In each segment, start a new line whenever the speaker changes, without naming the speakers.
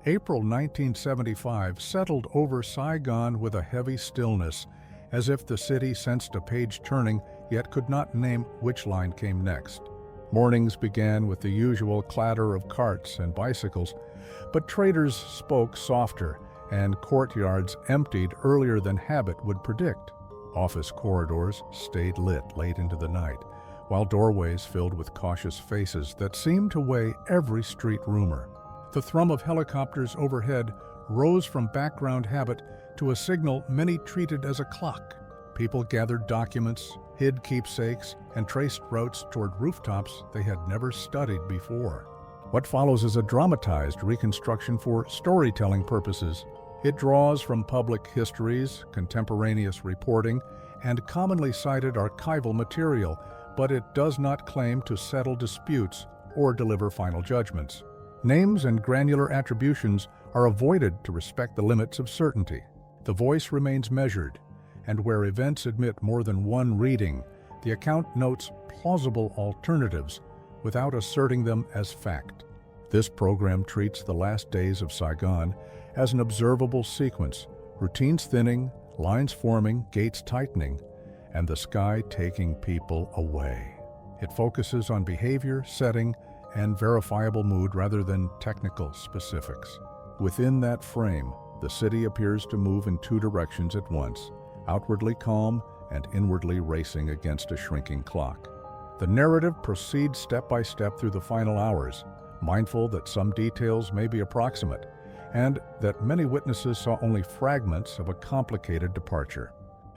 April 1975 settled over Saigon with a heavy stillness, as if the city sensed a page turning, yet could not name which line came next. Mornings began with the usual clatter of carts and bicycles, but traders spoke softer, and courtyards emptied earlier than habit would predict. Office corridors stayed lit late into the night, while doorways filled with cautious faces that seemed to weigh every street rumor. The thrum of helicopters overhead rose from background habit to a signal many treated as a clock. People gathered documents, hid keepsakes, and traced routes toward rooftops they had never studied before. What follows is a dramatized reconstruction for storytelling purposes. It draws from public histories, contemporaneous reporting, and commonly cited archival material, but it does not claim to settle disputes or deliver final judgments. Names and granular attributions are avoided to respect the limits of certainty. The voice remains measured, and where events admit more than one reading, the account notes plausible alternatives without asserting them as fact. This program treats the last days of Saigon as an observable sequence, routines thinning, lines forming, gates tightening, and the sky taking people away. It focuses on behavior, setting, and verifiable mood rather than technical specifics. Within that frame, the city appears to move in two directions at once, outwardly calm and inwardly racing against a shrinking clock. The narrative proceeds step by step through the final hours, mindful that some details may be approximate, and that many witnesses saw only fragments of a complicated departure.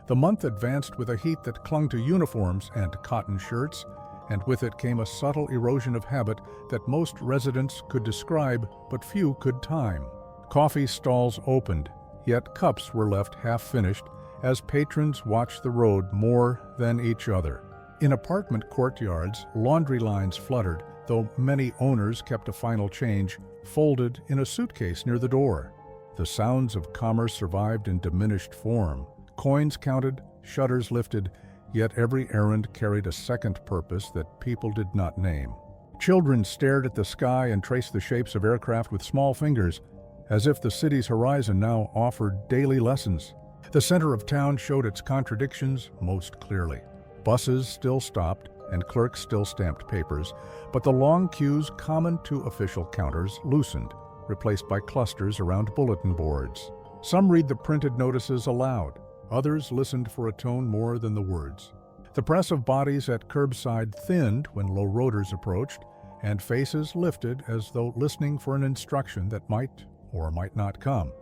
The month advanced with a heat that clung to uniforms and cotton shirts, and with it came a subtle erosion of habit that most residents could describe, but few could time. Coffee stalls opened, yet cups were left half-finished as patrons watched the road more than each other. In apartment courtyards, laundry lines fluttered, though many owners kept a final change folded in a suitcase near the door. The sounds of commerce survived in diminished form. Coins counted, shutters lifted, yet every errand carried a second purpose that people did not name. Children stared at the sky and traced the shapes of aircraft with small fingers, as if the city's horizon now offered daily lessons. The center of town showed its contradictions most clearly. Buses still stopped, and clerks still stamped papers, but the long queues common to official counters loosened, replaced by clusters around bulletin boards. Some read the printed notices aloud. Others listened for a tone more than the words. The press of bodies at curbside thinned when low roaders approached, and faces lifted as though listening for an instruction that might or might not come.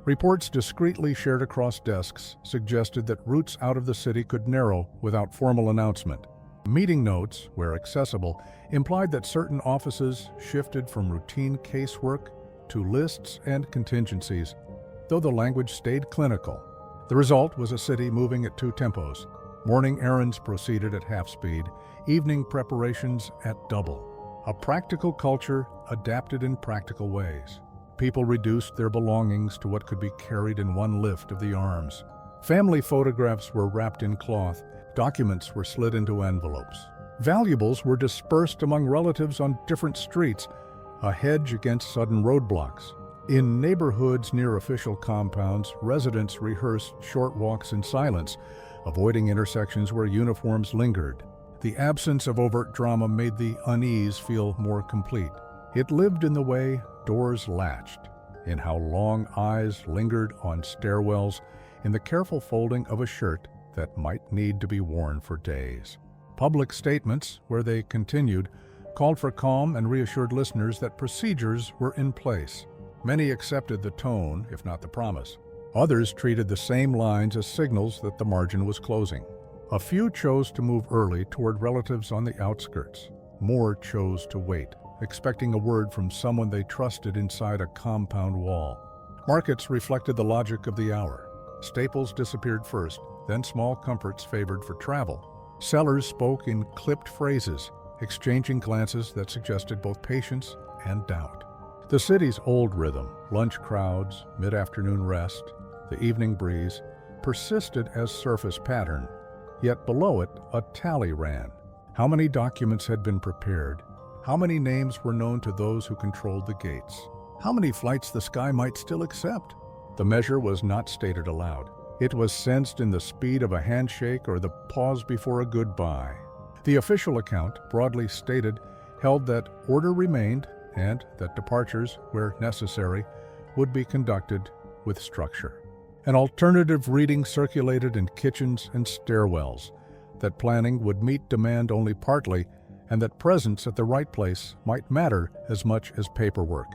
Reports discreetly shared across desks suggested that routes out of the city could narrow without formal announcement. Meeting notes, where accessible, implied that certain offices shifted from routine casework to lists and contingencies, though the language stayed clinical. The result was a city moving at two tempos. Morning errands proceeded at half speed, evening preparations at double. A practical culture adapted in practical ways. People reduced their belongings to what could be carried in one lift of the arms. Family photographs were wrapped in cloth. Documents were slid into envelopes. Valuables were dispersed among relatives on different streets, a hedge against sudden roadblocks. In neighborhoods near official compounds, residents rehearsed short walks in silence, avoiding intersections where uniforms lingered. The absence of overt drama made the unease feel more complete. It lived in the way doors latched, in how long eyes lingered on stairwells, in the careful folding of a shirt that might need to be worn for days. Public statements, where they continued, called for calm and reassured listeners that procedures were in place. Many accepted the tone, if not the promise. Others treated the same lines as signals that the margin was closing. A few chose to move early toward relatives on the outskirts. More chose to wait, expecting a word from someone they trusted inside a compound wall. Markets reflected the logic of the hour. Staples disappeared first, then small comforts favored for travel. Sellers spoke in clipped phrases, exchanging glances that suggested both patience and doubt. The city's old rhythm, lunch crowds, mid-afternoon rest, the evening breeze, persisted as surface pattern, yet below it a tally ran. How many documents had been prepared? How many names were known to those who controlled the gates? how many flights the sky might still accept. The measure was not stated aloud. It was sensed in the speed of a handshake or the pause before a goodbye. The official account, broadly stated, held that order remained and that departures, where necessary, would be conducted with structure. An alternative reading circulated in kitchens and stairwells, that planning would meet demand only partly, and that presence at the right place might matter as much as paperwork.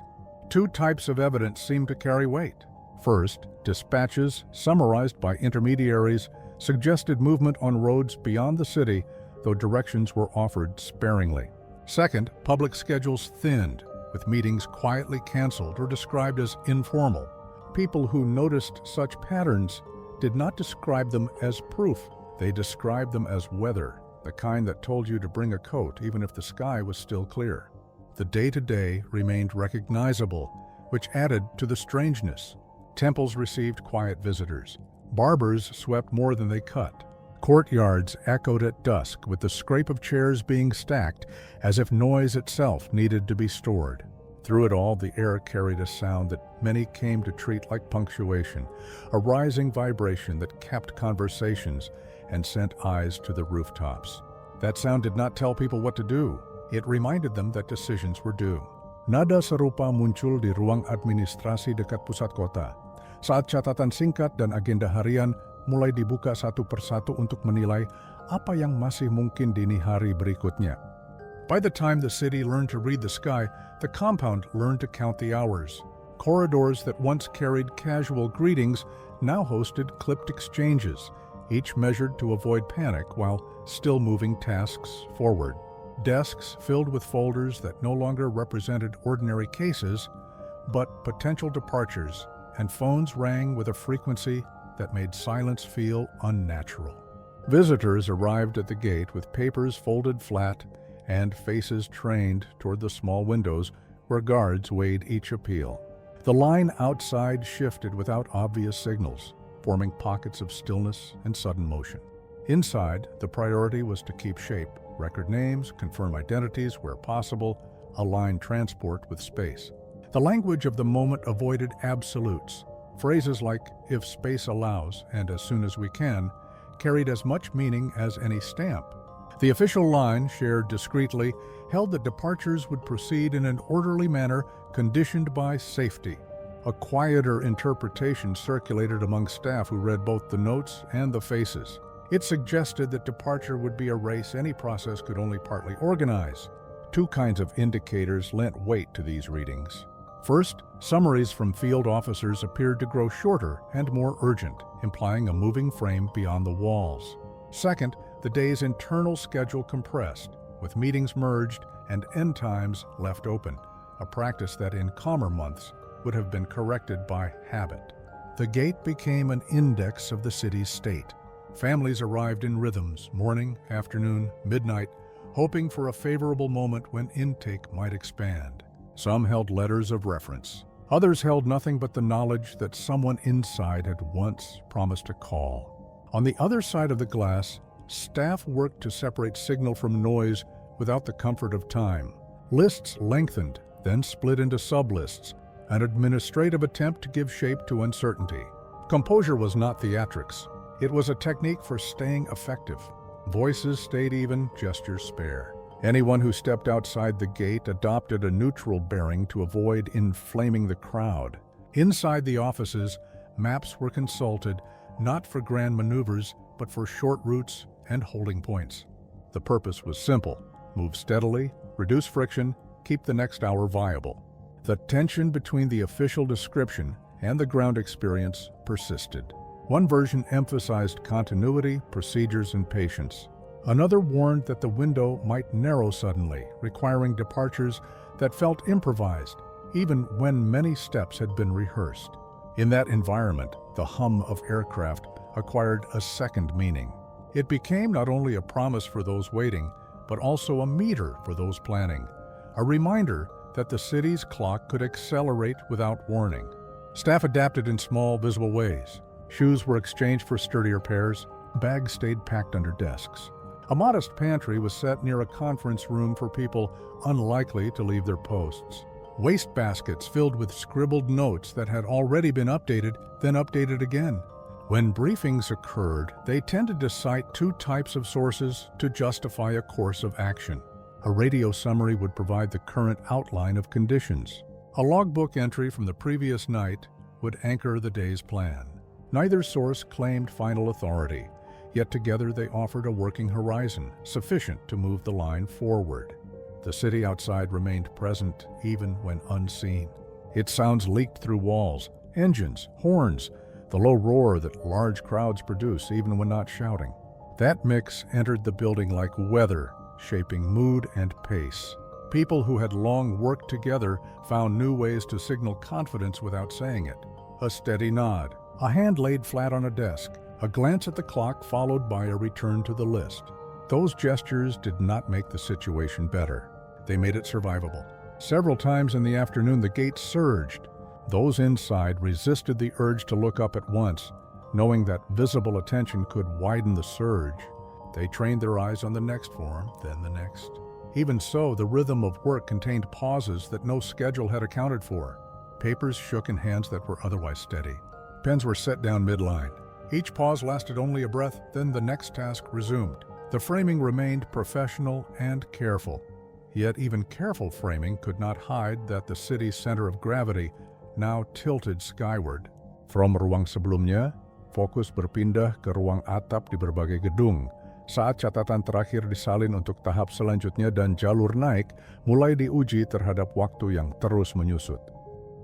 Two types of evidence seemed to carry weight. First, dispatches, summarized by intermediaries, suggested movement on roads beyond the city, though directions were offered sparingly. Second, public schedules thinned, with meetings quietly canceled or described as informal. People who noticed such patterns did not describe them as proof. They described them as weather, the kind that told you to bring a coat even if the sky was still clear. The day-to-day remained recognizable, which added to the strangeness. Temples received quiet visitors. Barbers swept more than they cut. Courtyards echoed at dusk with the scrape of chairs being stacked, as if noise itself needed to be stored. Through it all, the air carried a sound that many came to treat like punctuation, a rising vibration that kept conversations and sent eyes to the rooftops. That sound did not tell people what to do. It reminded them that decisions were due. Nada serupa muncul di ruang administrasi dekat pusat kota, saat catatan singkat dan agenda harian mulai dibuka satu persatu untuk menilai apa yang masih mungkin dini hari berikutnya. By the time the city learned to read the sky, the compound learned to count the hours. Corridors that once carried casual greetings now hosted clipped exchanges, each measured to avoid panic while still moving tasks forward. Desks filled with folders that no longer represented ordinary cases, but potential departures, and phones rang with a frequency that made silence feel unnatural. Visitors arrived at the gate with papers folded flat and faces trained toward the small windows where guards weighed each appeal. The line outside shifted without obvious signals, forming pockets of stillness and sudden motion. Inside, the priority was to keep shape, record names, confirm identities where possible, align transport with space. The language of the moment avoided absolutes. Phrases like, "if space allows," and "as soon as we can," carried as much meaning as any stamp. The official line, shared discreetly, held that departures would proceed in an orderly manner conditioned by safety. A quieter interpretation circulated among staff who read both the notes and the faces. It suggested that departure would be a race any process could only partly organize. Two kinds of indicators lent weight to these readings. First, summaries from field officers appeared to grow shorter and more urgent, implying a moving frame beyond the walls. Second, the day's internal schedule compressed, with meetings merged and end times left open, a practice that in calmer months would have been corrected by habit. The gate became an index of the city's state. Families arrived in rhythms, morning, afternoon, midnight, hoping for a favorable moment when intake might expand. Some held letters of reference. Others held nothing but the knowledge that someone inside had once promised a call. On the other side of the glass, staff worked to separate signal from noise without the comfort of time. Lists lengthened, then split into sublists, an administrative attempt to give shape to uncertainty. Composure was not theatrics. It was a technique for staying effective. Voices stayed even, gestures spare. Anyone who stepped outside the gate adopted a neutral bearing to avoid inflaming the crowd. Inside the offices, maps were consulted, not for grand maneuvers, but for short routes and holding points. The purpose was simple: move steadily, reduce friction, keep the next hour viable. The tension between the official description and the ground experience persisted. One version emphasized continuity, procedures, and patience. Another warned that the window might narrow suddenly, requiring departures that felt improvised, even when many steps had been rehearsed. In that environment, the hum of aircraft acquired a second meaning. It became not only a promise for those waiting, but also a meter for those planning, a reminder that the city's clock could accelerate without warning. Staff adapted in small, visible ways. Shoes were exchanged for sturdier pairs, bags stayed packed under desks. A modest pantry was set near a conference room for people unlikely to leave their posts. Wastebaskets filled with scribbled notes that had already been updated, then updated again. When briefings occurred, they tended to cite two types of sources to justify a course of action. A radio summary would provide the current outline of conditions. A logbook entry from the previous night would anchor the day's plan. Neither source claimed final authority, yet together they offered a working horizon, sufficient to move the line forward. The city outside remained present even when unseen. Its sounds leaked through walls, engines, horns, the low roar that large crowds produce even when not shouting. That mix entered the building like weather, shaping mood and pace. People who had long worked together found new ways to signal confidence without saying it. A steady nod, a hand laid flat on a desk, a glance at the clock followed by a return to the list. Those gestures did not make the situation better. They made it survivable. Several times in the afternoon, the gates surged. Those inside resisted the urge to look up at once, knowing that visible attention could widen the surge. They trained their eyes on the next form, then the next. Even so, the rhythm of work contained pauses that no schedule had accounted for. Papers shook in hands that were otherwise steady. Pens were set down midline. Each pause lasted only a breath, then the next task resumed. The framing remained professional and careful. Yet even careful framing could not hide that the city's center of gravity now tilted skyward. From ruang sebelumnya, fokus berpindah ke ruang atap di berbagai gedung. Saat catatan terakhir disalin untuk tahap selanjutnya dan jalur naik mulai diuji terhadap waktu yang terus menyusut.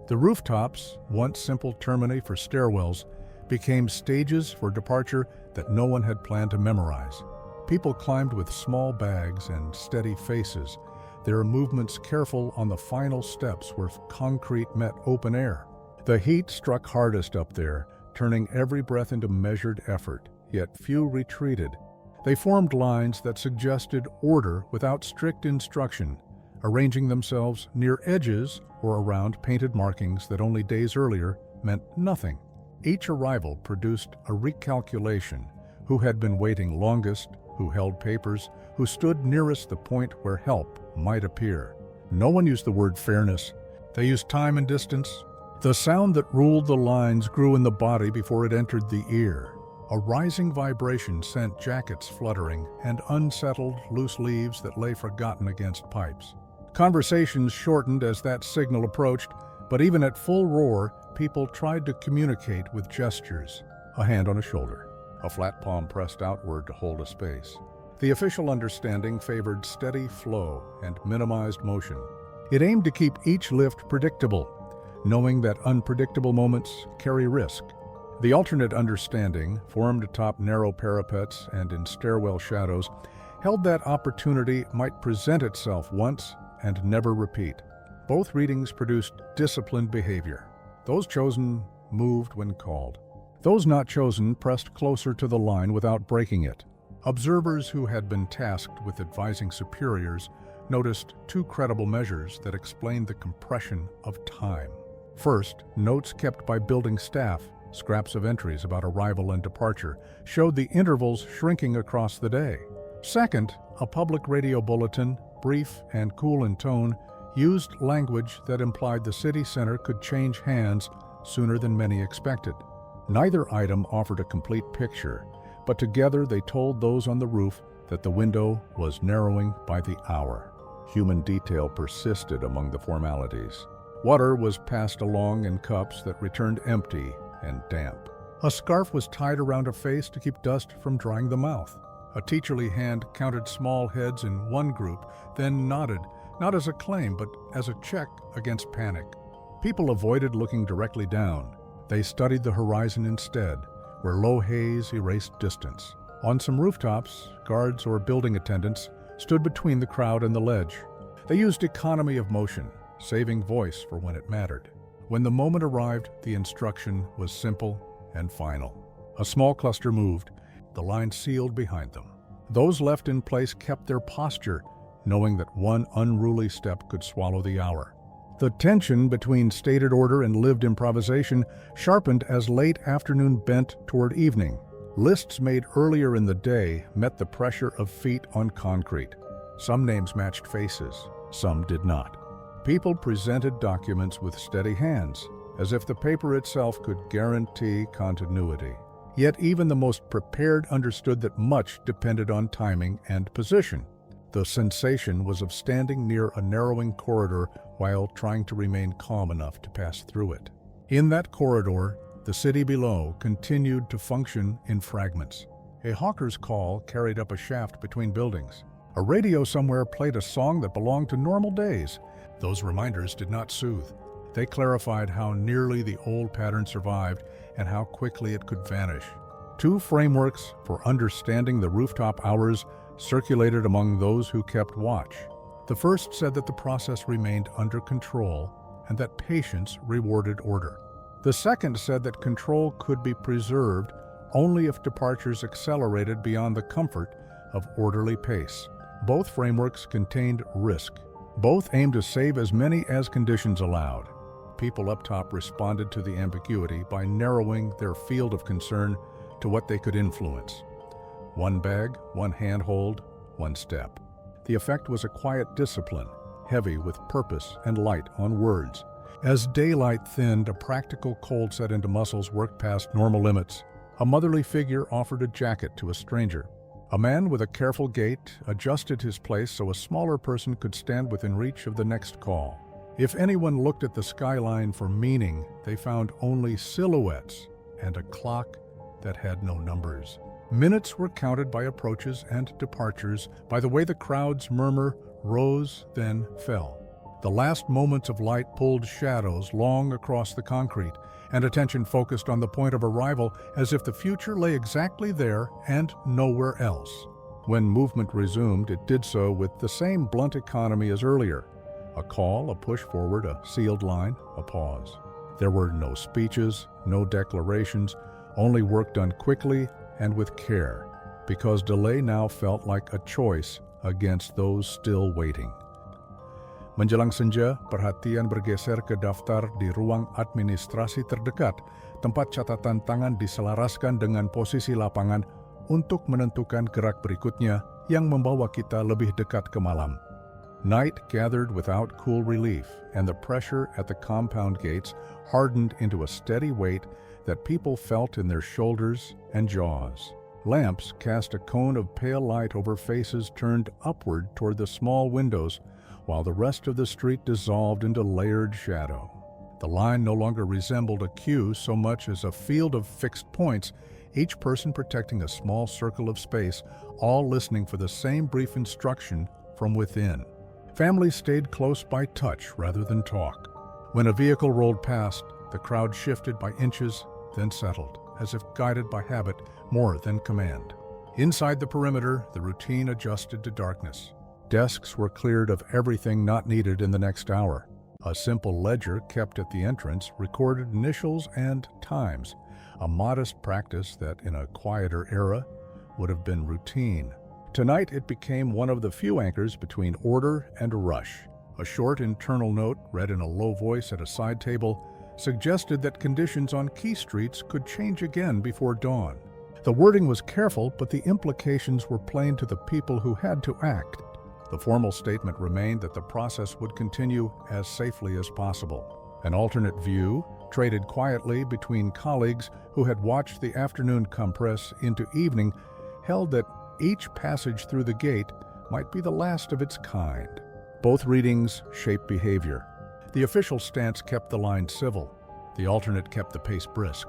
The rooftops, once simple termini for stairwells, became stages for departure that no one had planned to memorize. People climbed with small bags and steady faces, their movements careful on the final steps where concrete met open air. The heat struck hardest up there, turning every breath into measured effort, yet few retreated. They formed lines that suggested order without strict instruction, arranging themselves near edges or around painted markings that only days earlier meant nothing. Each arrival produced a recalculation: who had been waiting longest, who held papers, who stood nearest the point where help might appear. No one used the word fairness. They used time and distance. The sound that ruled the lines grew in the body before it entered the ear. A rising vibration sent jackets fluttering and unsettled loose leaves that lay forgotten against pipes. Conversations shortened as that signal approached, but even at full roar, people tried to communicate with gestures. A hand on a shoulder, a flat palm pressed outward to hold a space. The official understanding favored steady flow and minimized motion. It aimed to keep each lift predictable, knowing that unpredictable moments carry risk. The alternate understanding, formed atop narrow parapets and in stairwell shadows, held that opportunity might present itself once and never repeat. Both readings produced disciplined behavior. Those chosen moved when called. Those not chosen pressed closer to the line without breaking it. Observers who had been tasked with advising superiors noticed two credible measures that explained the compression of time. First, notes kept by building staff, scraps of entries about arrival and departure, showed the intervals shrinking across the day. Second, a public radio bulletin, brief and cool in tone, used language that implied the city center could change hands sooner than many expected. Neither item offered a complete picture, but together they told those on the roof that the window was narrowing by the hour. Human detail persisted among the formalities. Water was passed along in cups that returned empty and damp. A scarf was tied around a face to keep dust from drying the mouth. A teacherly hand counted small heads in one group, then nodded, not as a claim, but as a check against panic. People avoided looking directly down. They studied the horizon instead, where low haze erased distance. On some rooftops, guards or building attendants stood between the crowd and the ledge. They used economy of motion, saving voice for when it mattered. When the moment arrived, the instruction was simple and final. A small cluster moved, the line sealed behind them. Those left in place kept their posture, knowing that one unruly step could swallow the hour. The tension between stated order and lived improvisation sharpened as late afternoon bent toward evening. Lists made earlier in the day met the pressure of feet on concrete. Some names matched faces, some did not. People presented documents with steady hands, as if the paper itself could guarantee continuity. Yet even the most prepared understood that much depended on timing and position. The sensation was of standing near a narrowing corridor while trying to remain calm enough to pass through it. In that corridor, the city below continued to function in fragments. A hawker's call carried up a shaft between buildings. A radio somewhere played a song that belonged to normal days. Those reminders did not soothe. They clarified how nearly the old pattern survived and how quickly it could vanish. Two frameworks for understanding the rooftop hours circulated among those who kept watch. The first said that the process remained under control and that patience rewarded order. The second said that control could be preserved only if departures accelerated beyond the comfort of orderly pace. Both frameworks contained risk. Both aimed to save as many as conditions allowed. People up top responded to the ambiguity by narrowing their field of concern to what they could influence. One bag, one handhold, one step. The effect was a quiet discipline, heavy with purpose and light on words. As daylight thinned, a practical cold set into muscles worked past normal limits. A motherly figure offered a jacket to a stranger. A man with a careful gait adjusted his place so a smaller person could stand within reach of the next call. If anyone looked at the skyline for meaning, they found only silhouettes and a clock that had no numbers. Minutes were counted by approaches and departures, by the way the crowd's murmur rose, then fell. The last moments of light pulled shadows long across the concrete, and attention focused on the point of arrival as if the future lay exactly there and nowhere else. When movement resumed, it did so with the same blunt economy as earlier. A call, a push forward, a sealed line, a pause. There were no speeches, no declarations, only work done quickly and with care, because delay now felt like a choice against those still waiting. Menjelang senja, perhatian bergeser ke daftar di ruang administrasi terdekat, tempat catatan tangan diselaraskan dengan posisi lapangan untuk menentukan gerak berikutnya yang membawa kita lebih dekat ke malam. Night gathered without cool relief, and the pressure at the compound gates hardened into a steady weight that people felt in their shoulders and jaws. Lamps cast a cone of pale light over faces turned upward toward the small windows, while the rest of the street dissolved into layered shadow. The line no longer resembled a queue so much as a field of fixed points, each person protecting a small circle of space, all listening for the same brief instruction from within. Families stayed close by touch rather than talk. When a vehicle rolled past, the crowd shifted by inches, then settled, as if guided by habit more than command. Inside the perimeter, the routine adjusted to darkness. Desks were cleared of everything not needed in the next hour. A simple ledger kept at the entrance recorded initials and times, a modest practice that in a quieter era would have been routine. Tonight it became one of the few anchors between order and rush. A short internal note, read in a low voice at a side table, suggested that conditions on key streets could change again before dawn. The wording was careful, but the implications were plain to the people who had to act. The formal statement remained that the process would continue as safely as possible. An alternate view, traded quietly between colleagues who had watched the afternoon compress into evening, held that each passage through the gate might be the last of its kind. Both readings shaped behavior. The official stance kept the line civil. The alternate kept the pace brisk.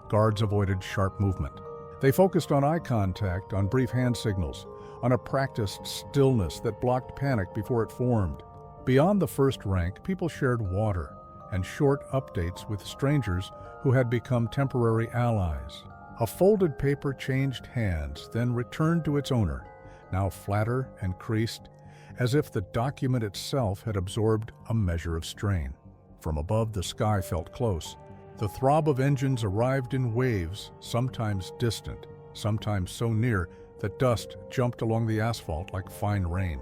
Guards avoided sharp movement. They focused on eye contact, on brief hand signals, on a practiced stillness that blocked panic before it formed. Beyond the first rank, people shared water and short updates with strangers who had become temporary allies. A folded paper changed hands, then returned to its owner, now flatter and creased, as if the document itself had absorbed a measure of strain. From above, the sky felt close. The throb of engines arrived in waves, sometimes distant, sometimes so near that dust jumped along the asphalt like fine rain.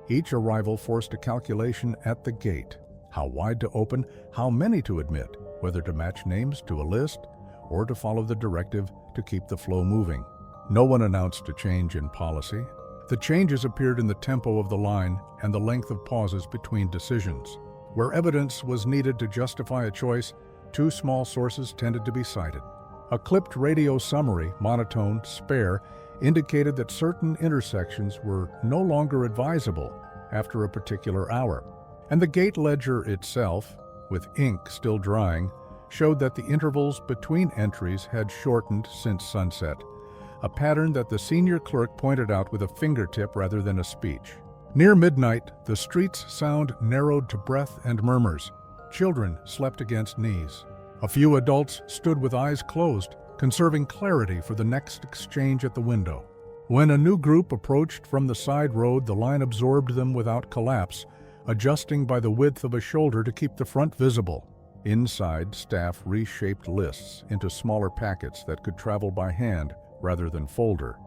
Each arrival forced a calculation at the gate: how wide to open, how many to admit, whether to match names to a list or to follow the directive to keep the flow moving. No one announced a change in policy. The changes appeared in the tempo of the line and the length of pauses between decisions. Where evidence was needed to justify a choice, two small sources tended to be cited. A clipped radio summary, monotone, spare, indicated that certain intersections were no longer advisable after a particular hour. And the gate ledger itself, with ink still drying, showed that the intervals between entries had shortened since sunset, a pattern that the senior clerk pointed out with a fingertip rather than a speech. Near midnight, the street's sound narrowed to breath and murmurs. Children slept against knees. A few adults stood with eyes closed, conserving clarity for the next exchange at the window. When a new group approached from the side road, the line absorbed them without collapse, adjusting by the width of a shoulder to keep the front visible. Inside, staff reshaped lists into smaller packets that could travel by hand rather than folder,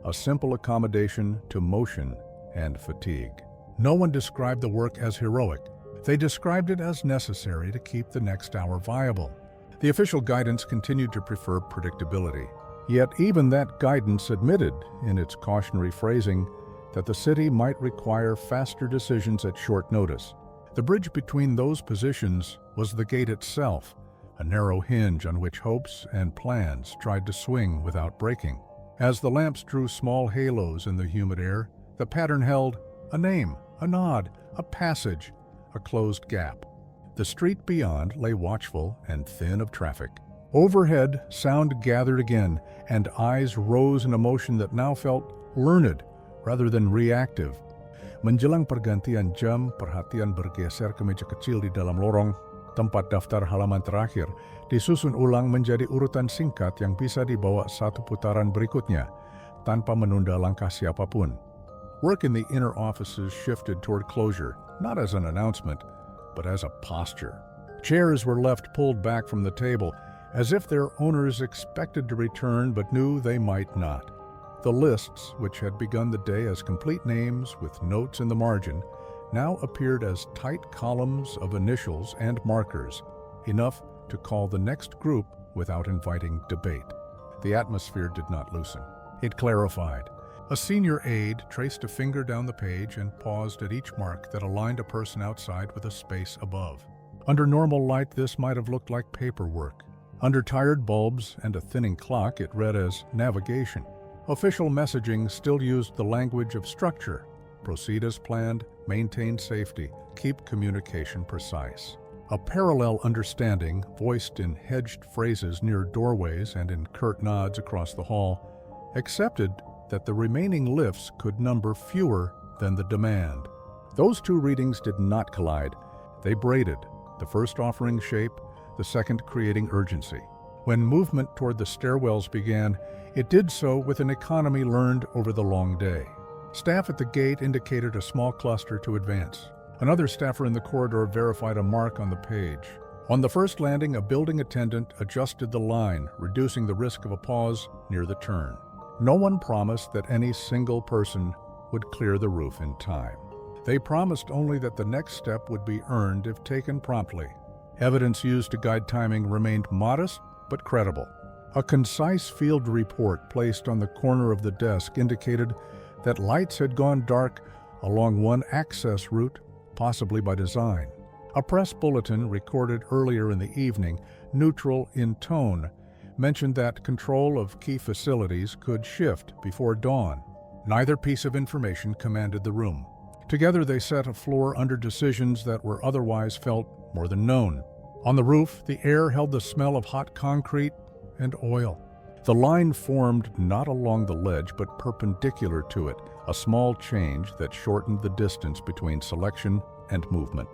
a simple accommodation to motion and fatigue. No one described the work as heroic. They described it as necessary to keep the next hour viable. The official guidance continued to prefer predictability. Yet even that guidance admitted, in its cautionary phrasing, that the city might require faster decisions at short notice. The bridge between those positions was the gate itself, a narrow hinge on which hopes and plans tried to swing without breaking. As the lamps drew small halos in the humid air, the pattern held a name, a nod, a passage, a closed gap. The street beyond lay watchful and thin of traffic. Overhead, sound gathered again, and eyes rose in a motion that now felt learned rather than reactive. Menjelang pergantian jam, perhatian bergeser ke meja kecil di dalam lorong. Tempat daftar halaman terakhir disusun ulang menjadi urutan singkat yang bisa dibawa satu putaran berikutnya, tanpa menunda langkah siapapun. Work in the inner offices shifted toward closure, not as an announcement, but as a posture. Chairs were left pulled back from the table, as if their owners expected to return but knew they might not. The lists, which had begun the day as complete names with notes in the margin, now appeared as tight columns of initials and markers, enough to call the next group without inviting debate. The atmosphere did not loosen. It clarified. A senior aide traced a finger down the page and paused at each mark that aligned a person outside with a space above. Under normal light, this might have looked like paperwork. Under tired bulbs and a thinning clock, it read as navigation. Official messaging still used the language of structure. Proceed as planned, maintain safety, keep communication precise. A parallel understanding, voiced in hedged phrases near doorways and in curt nods across the hall, accepted that the remaining lifts could number fewer than the demand. Those two readings did not collide. They braided, the first offering shape, the second creating urgency. When movement toward the stairwells began, it did so with an economy learned over the long day. Staff at the gate indicated a small cluster to advance. Another staffer in the corridor verified a mark on the page. On the first landing, a building attendant adjusted the line, reducing the risk of a pause near the turn. No one promised that any single person would clear the roof in time. They promised only that the next step would be earned if taken promptly. Evidence used to guide timing remained modest but credible. A concise field report placed on the corner of the desk indicated that lights had gone dark along one access route, possibly by design. A press bulletin recorded earlier in the evening, neutral in tone, mentioned that control of key facilities could shift before dawn. Neither piece of information commanded the room. Together they set a floor under decisions that were otherwise felt more than known. On the roof, the air held the smell of hot concrete and oil. The line formed not along the ledge but perpendicular to it, a small change that shortened the distance between selection and movement.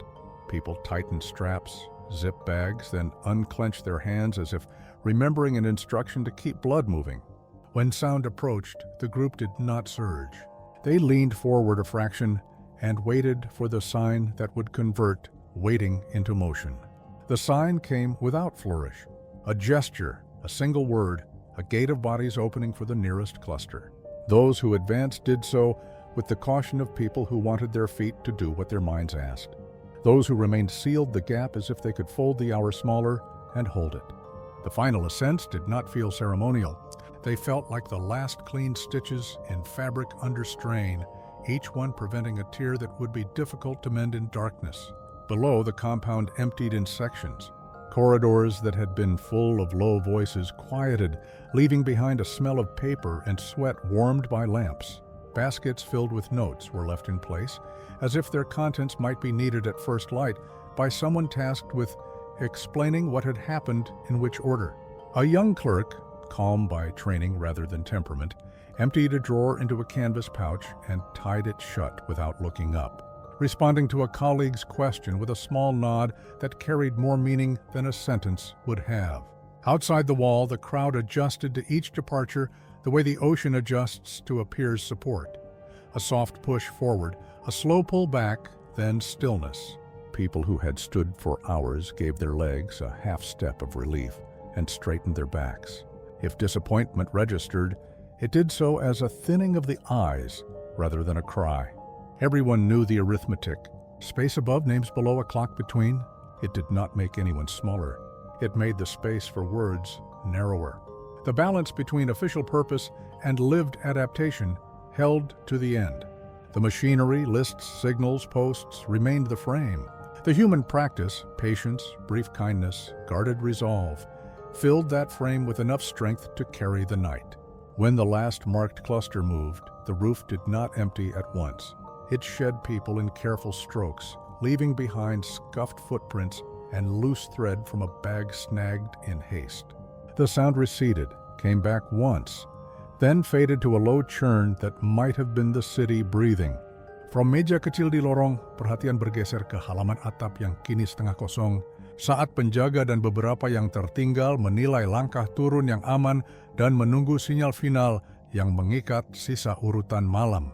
People tightened straps, zipped bags, then unclenched their hands as if remembering an instruction to keep blood moving. When sound approached, the group did not surge. They leaned forward a fraction and waited for the sign that would convert waiting into motion. The sign came without flourish. A gesture, a single word, a gate of bodies opening for the nearest cluster. Those who advanced did so with the caution of people who wanted their feet to do what their minds asked. Those who remained sealed the gap as if they could fold the hour smaller and hold it. The final ascents did not feel ceremonial. They felt like the last clean stitches in fabric under strain, each one preventing a tear that would be difficult to mend in darkness. Below, the compound emptied in sections. Corridors that had been full of low voices quieted, leaving behind a smell of paper and sweat warmed by lamps. Baskets filled with notes were left in place, as if their contents might be needed at first light by someone tasked with explaining what had happened in which order. A young clerk, calm by training rather than temperament, emptied a drawer into a canvas pouch and tied it shut without looking up, responding to a colleague's question with a small nod that carried more meaning than a sentence would have. Outside the wall, the crowd adjusted to each departure the way the ocean adjusts to a pier's support. A soft push forward, a slow pull back, then stillness. People who had stood for hours gave their legs a half step of relief and straightened their backs. If disappointment registered, it did so as a thinning of the eyes rather than a cry. Everyone knew the arithmetic. Space above, names below, a clock between. It did not make anyone smaller. It made the space for words narrower. The balance between official purpose and lived adaptation held to the end. The machinery, lists, signals, posts remained the frame. The human practice, patience, brief kindness, guarded resolve, filled that frame with enough strength to carry the night. When the last marked cluster moved, the roof did not empty at once. It shed people in careful strokes, leaving behind scuffed footprints and loose thread from a bag snagged in haste. The sound receded, came back once, then faded to a low churn that might have been the city breathing. From meja kecil di lorong, perhatian bergeser ke halaman atap yang kini setengah kosong, saat penjaga dan beberapa yang tertinggal menilai langkah turun yang aman dan menunggu sinyal final yang mengikat sisa urutan malam.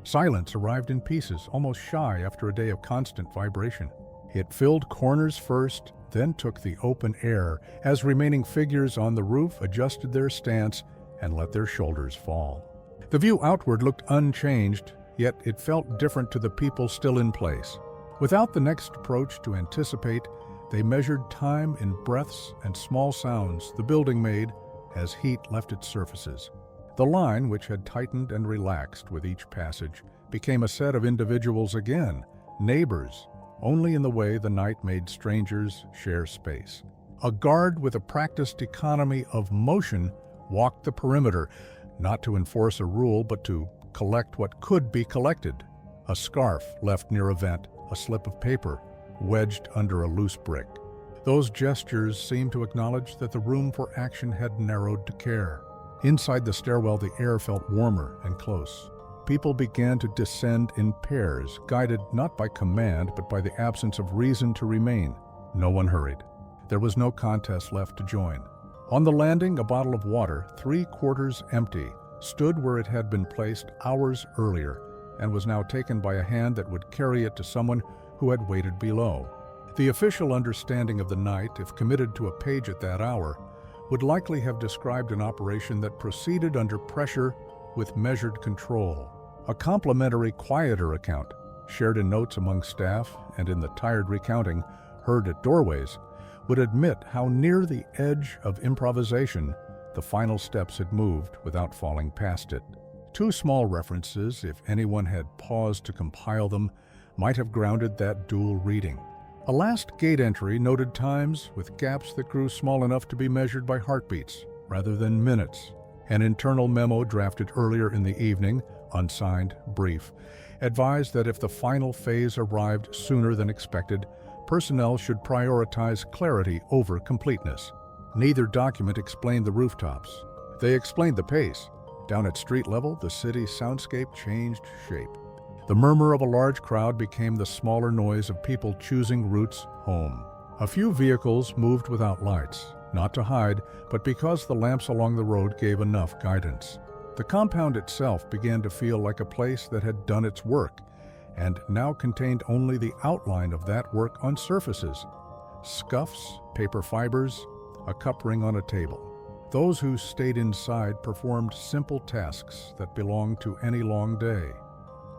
Silence arrived in pieces, almost shy after a day of constant vibration. It filled corners first, then took the open air as remaining figures on the roof adjusted their stance and let their shoulders fall. The view outward looked unchanged, yet it felt different to the people still in place. Without the next approach to anticipate, they measured time in breaths and small sounds the building made as heat left its surfaces. The line, which had tightened and relaxed with each passage, became a set of individuals again, neighbors, only in the way the night made strangers share space. A guard with a practiced economy of motion walked the perimeter, not to enforce a rule but to collect what could be collected. A scarf left near a vent, a slip of paper wedged under a loose brick. Those gestures seemed to acknowledge that the room for action had narrowed to care. Inside the stairwell, the air felt warmer and close. People began to descend in pairs, guided not by command but by the absence of reason to remain. No one hurried. There was no contest left to join. On the landing, a bottle of water, 3/4 empty, stood where it had been placed hours earlier and was now taken by a hand that would carry it to someone who had waited below. The official understanding of the night, if committed to a page at that hour, would likely have described an operation that proceeded under pressure with measured control. A complementary, quieter account, shared in notes among staff and in the tired recounting heard at doorways, would admit how near the edge of improvisation the final steps had moved without falling past it. Two small references, if anyone had paused to compile them, might have grounded that dual reading. A last gate entry noted times with gaps that grew small enough to be measured by heartbeats rather than minutes. An internal memo drafted earlier in the evening, unsigned, brief, advised that if the final phase arrived sooner than expected, personnel should prioritize clarity over completeness. Neither document explained the rooftops. They explained the pace. Down at street level, the city's soundscape changed shape. The murmur of a large crowd became the smaller noise of people choosing routes home. A few vehicles moved without lights, not to hide, but because the lamps along the road gave enough guidance. The compound itself began to feel like a place that had done its work, and now contained only the outline of that work on surfaces. Scuffs, paper fibers, a cup ring on a table. Those who stayed inside performed simple tasks that belonged to any long day.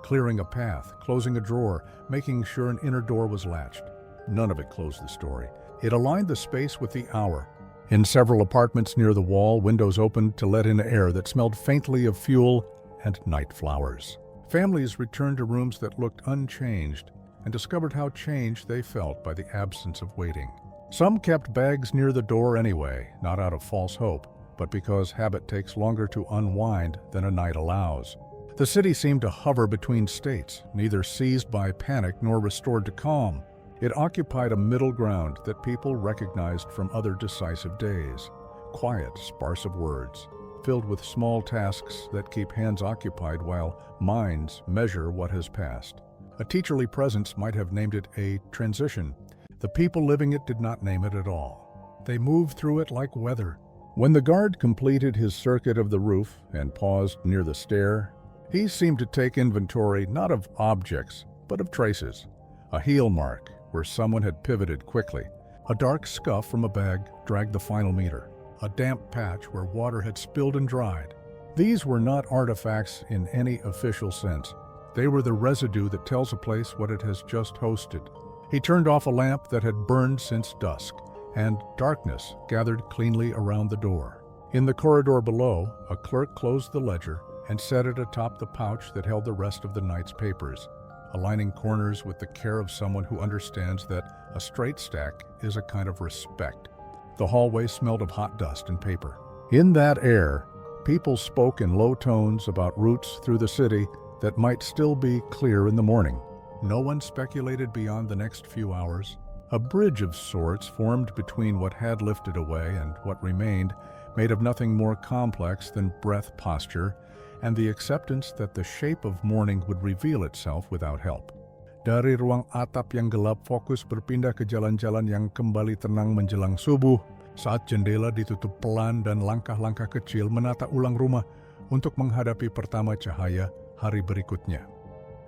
Clearing a path, closing a drawer, making sure an inner door was latched. None of it closed the story. It aligned the space with the hour. In several apartments near the wall, windows opened to let in air that smelled faintly of fuel and night flowers. Families returned to rooms that looked unchanged, and discovered how changed they felt by the absence of waiting. Some kept bags near the door anyway, not out of false hope, but because habit takes longer to unwind than a night allows. The city seemed to hover between states, neither seized by panic nor restored to calm. It occupied a middle ground that people recognized from other decisive days. Quiet, sparse of words, filled with small tasks that keep hands occupied while minds measure what has passed. A teacherly presence might have named it a transition. The people living it did not name it at all. They moved through it like weather. When the guard completed his circuit of the roof and paused near the stair, he seemed to take inventory not of objects, but of traces. A heel mark where someone had pivoted quickly. A dark scuff from a bag dragged the final meter. A damp patch where water had spilled and dried. These were not artifacts in any official sense. They were the residue that tells a place what it has just hosted. He turned off a lamp that had burned since dusk, and darkness gathered cleanly around the door. In the corridor below, a clerk closed the ledger and set it atop the pouch that held the rest of the night's papers, aligning corners with the care of someone who understands that a straight stack is a kind of respect. The hallway smelled of hot dust and paper. In that air, people spoke in low tones about routes through the city that might still be clear in the morning. No one speculated beyond the next few hours. A bridge of sorts formed between what had lifted away and what remained, made of nothing more complex than breath posture and the acceptance that the shape of morning would reveal itself without help. Dari ruang atap yang gelap, fokus berpindah ke jalan-jalan yang kembali tenang menjelang subuh, saat jendela ditutup pelan dan langkah-langkah kecil menata ulang rumah untuk menghadapi pertama cahaya hari berikutnya.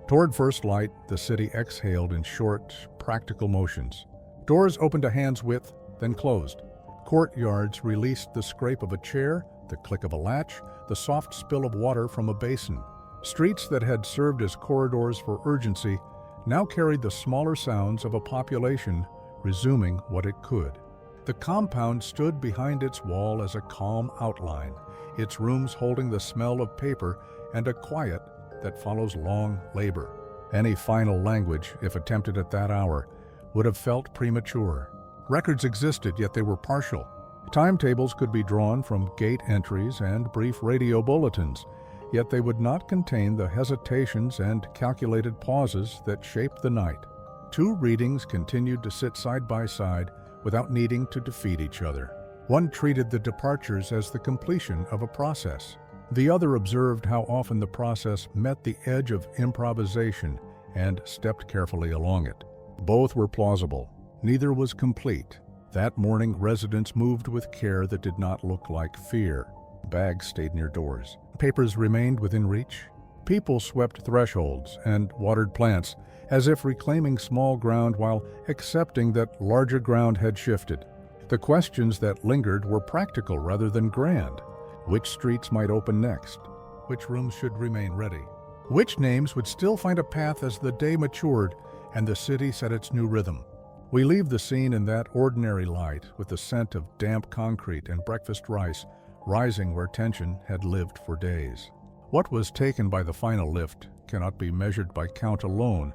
Toward first light, the city exhaled in short, practical motions. Doors opened a hand's width, then closed. Courtyards released the scrape of a chair, the click of a latch, the soft spill of water from a basin. Streets that had served as corridors for urgency now carried the smaller sounds of a population resuming what it could. The compound stood behind its wall as a calm outline, its rooms holding the smell of paper and a quiet that follows long labor. Any final language, if attempted at that hour, would have felt premature. Records existed, yet they were partial. Timetables could be drawn from gate entries and brief radio bulletins, yet they would not contain the hesitations and calculated pauses that shaped the night. Two readings continued to sit side by side without needing to defeat each other. One treated the departures as the completion of a process. The other observed how often the process met the edge of improvisation and stepped carefully along it. Both were plausible. Neither was complete. That morning, residents moved with care that did not look like fear. Bags stayed near doors. Papers remained within reach. People swept thresholds and watered plants, as if reclaiming small ground while accepting that larger ground had shifted. The questions that lingered were practical rather than grand. Which streets might open next? Which rooms should remain ready? Which names would still find a path as the day matured and the city set its new rhythm? We leave the scene in that ordinary light with the scent of damp concrete and breakfast rice rising where tension had lived for days. What was taken by the final lift cannot be measured by count alone,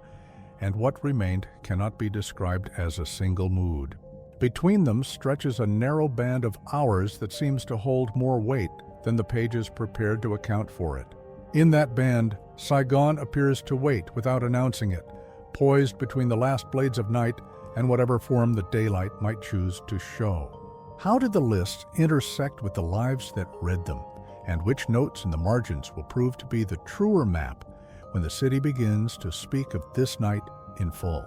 and what remained cannot be described as a single mood. Between them stretches a narrow band of hours that seems to hold more weight than the pages prepared to account for it. In that band, Saigon appears to wait without announcing it, poised between the last blades of night and whatever form the daylight might choose to show. How did the lists intersect with the lives that read them, and which notes in the margins will prove to be the truer map when the city begins to speak of this night in full?